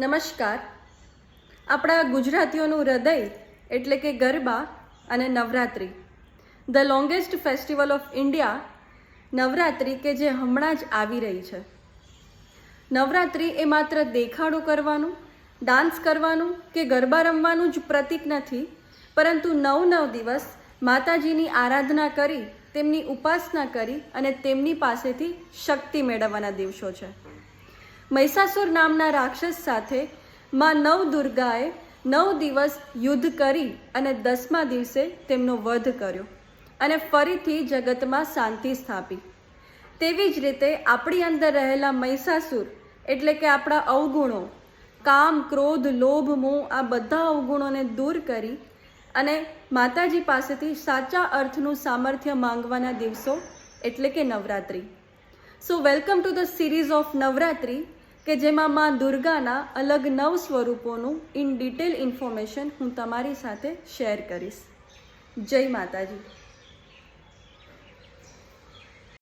નમસ્કાર. આપણા ગુજરાતીઓનું હૃદય એટલે કે ગરબા અને Navratri, the longest festival of India Navratri કે જે હમણાં જ આવી રહી છે. નવરાત્રિ એ માત્ર દેખાડો કરવાનું, ડાન્સ કરવાનું કે ગરબા રમવાનું જ પ્રતીક નથી, પરંતુ 9 દિવસ માતાજીની આરાધના કરી, તેમની ઉપાસના કરી અને તેમની પાસેથી શક્તિ મેળવવાના દિવસો છે. મહિષાસુર નામના રાક્ષસ સાથે માં નવદુર્ગાએ 9 દિવસ યુદ્ધ કરી અને 10મા દિવસે તેમનો વધ કર્યો અને ફરીથી જગતમાં શાંતિ સ્થાપી. તેવી જ રીતે આપણી અંદર રહેલા મહિષાસુર એટલે કે આપણા અવગુણો, કામ, ક્રોધ, લોભ, મોહ, આ બધા અવગુણોને દૂર કરી અને માતાજી પાસેથી સાચા અર્થનું સામર્થ્ય માંગવાના દિવસો એટલે કે નવરાત્રિ. સો welcome to the series of Navratri કે જેમાં માં દુર્ગાના અલગ 9 સ્વરૂપોનું ઇન ડિટેલ ઇન્ફોર્મેશન હું તમારી સાથે શેર કરીશ. જય માતાજી.